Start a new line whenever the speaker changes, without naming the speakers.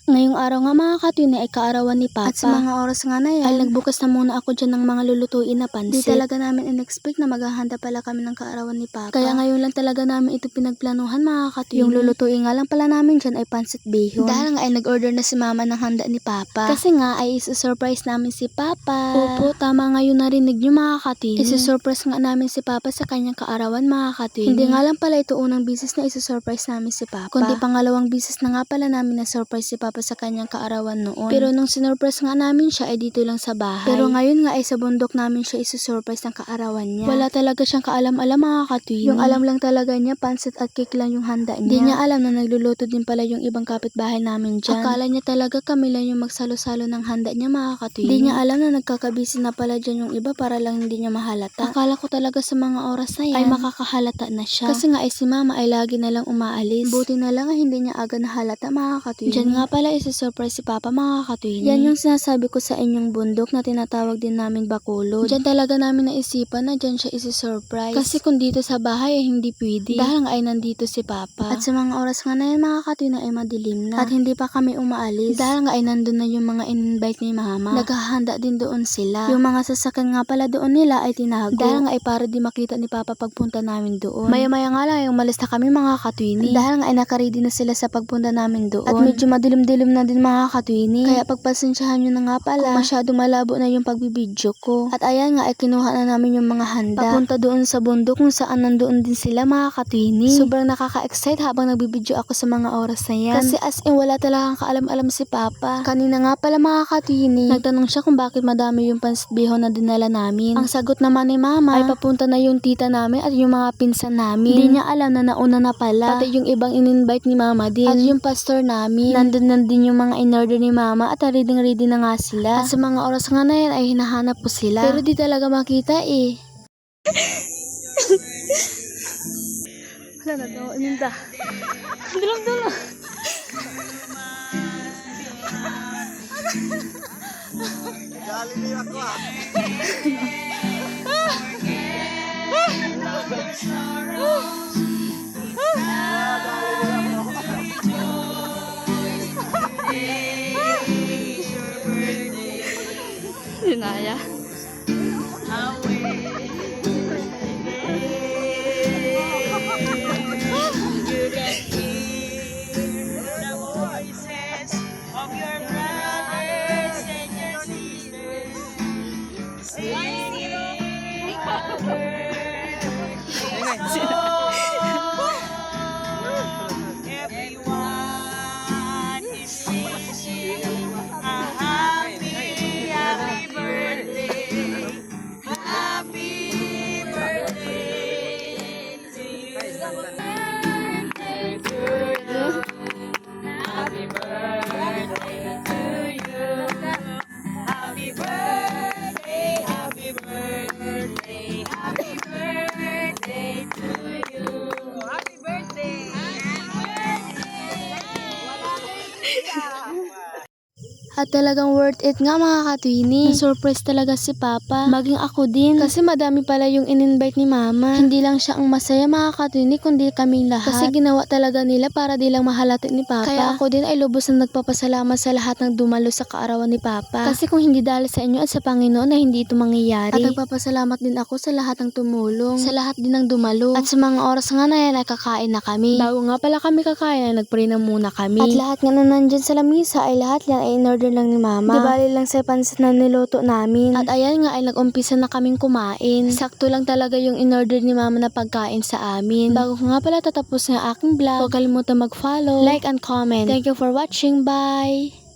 Ngayong araw nga mga katwin ay kaarawan ni Papa.
At sa mga oras nga na yan,
ay nagbukas na muna ako dyan ng mga lulutuin na pansit.
Di talaga namin in-expect na maghahanda pala kami ng kaarawan ni Papa.
Kaya ngayon lang talaga namin ito pinagplanuhan mga katwin. Yung lulutuin nga lang pala namin dyan ay pansit bihon.
Dahil nga ay nag-order na si Mama ng handa ni Papa.
Kasi nga ay isi-surprise namin si Papa. Opo, tama nga yung narinig nyo mga katwin. Isi-surprise nga namin si Papa sa kanyang kaarawan mga katwin. Hindi nga lang pala ito unang bisis na isi-surprise namin si Papa. Kundi pangalawang bisis na nga pala namin na surprise si Papa sa kanyang kaarawan noon. Pero nung sinurprise nga namin siya ay dito lang sa bahay. Pero ngayon nga ay sa bundok namin siya isi-surprise ng kaarawan niya. Wala talaga siyang kaalam-alam mga katwin. Yung alam lang talaga niya pansit at cake lang yung handa niya. Hindi niya alam na nagluluto din pala yung ibang kapitbahay namin dyan. Akala niya talaga kami lang yung magsalo-salo ng handa niya mga katwin. Hindi niya alam na nagkakabisi na pala dyan yung iba para lang hindi niya mahalata. Akala ko talaga sa mga oras na yan ay makakahalata na siya. Kasi nga ay si Mama ay lagi na lang umaalis. Buti na lang ay hindi niya aga nahalata mga katwin. Dyan nga pala isi-surprise si Papa mga katwin. Yan yung sinasabi ko sa inyong bundok na tinatawag din namin Bacolod. Dyan talaga namin naisipan na dyan siya isi-surprise. Kasi kung dito sa bahay ay hindi pwede. Dahil nga ay nandito si Papa. At sa mga oras nga na yan mga katwin ay madilim na. At hindi pa kami umaalis. Dahil nga ay nandun na yung mga in-invite ni Mama. Naghahanda din doon sila. Yung mga sasakyan nga pala doon nila ay tinago. Dahil nga ay para di makita ni Papa pagpunta namin doon. Maya-maya nga lang yung malis na kami mga katwini. Dahil nga ay nakaready na sila sa pagpunta namin doon. At medyo madilim-dilim na din mga katwini. Kaya pagpasensyahan nyo na nga pala kung masyado malabo na yung pagbibidyo ko. At ayan nga ay kinuha na namin yung mga handa. Papunta doon sa bundok kung saan nandoon din sila mga katwini. Sobrang nakaka-excite habang nagbibidyo ako sa mga oras na yan. Kasi as in wala talagang kaalam-alam si Papa. Kanina nga pala mga katwini, nagtanong siya kung bakit madami yung pansit bihon na dinala namin. Ang sagot naman ni Mama ay papunta na yung tita namin at yung mga pinsan namin. Hindi niya alam na nauna na pala. Pati yung ibang in-invite ni Mama din. At yung pastor namin. Nandun din yung mga in-order ni Mama at ready na nga sila. At sa mga oras nga na yan ay hinahanap ko sila. Pero di talaga makita eh.
Wala na daw, ininda.
Dulang.
Gali niya ako ah.
Sinaya.
Everyone is wishing a happy birthday. Happy birthday to you. Happy birthday to you. Happy birthday, happy birthday, happy birthday to you. Happy birthday.
At talagang worth it nga mga katwini. Na-surprise talaga si Papa. Maging ako din. Kasi madami pala yung in-invite ni Mama. Hindi lang siya ang masaya mga katwini, kundi kaming lahat. Kasi ginawa talaga nila para di lang mahalata ni Papa. Kaya ako din ay lubos na nagpapasalamat sa lahat ng dumalo sa kaarawan ni Papa. Kasi kung hindi dahil sa inyo at sa Panginoon na hindi ito mangyayari. At nagpapasalamat din ako sa lahat ng tumulong. Sa lahat din ng dumalo. At sa mga oras nga na yan ay kakain na kami. Bago nga pala kami kakain ay nagpray na muna kami. At lahat nga na nandyan sa lamisa ay lahat yan ay in-order lang ni Mama. Di bali lang sa pansit na niluto namin. At ayan nga ay nag-umpisa na kaming kumain. Sakto lang talaga yung in-order ni Mama na pagkain sa amin. Bago ko nga pala tatapos ng aking vlog, huwag kalimutan mag-follow, like and comment. Thank you for watching. Bye!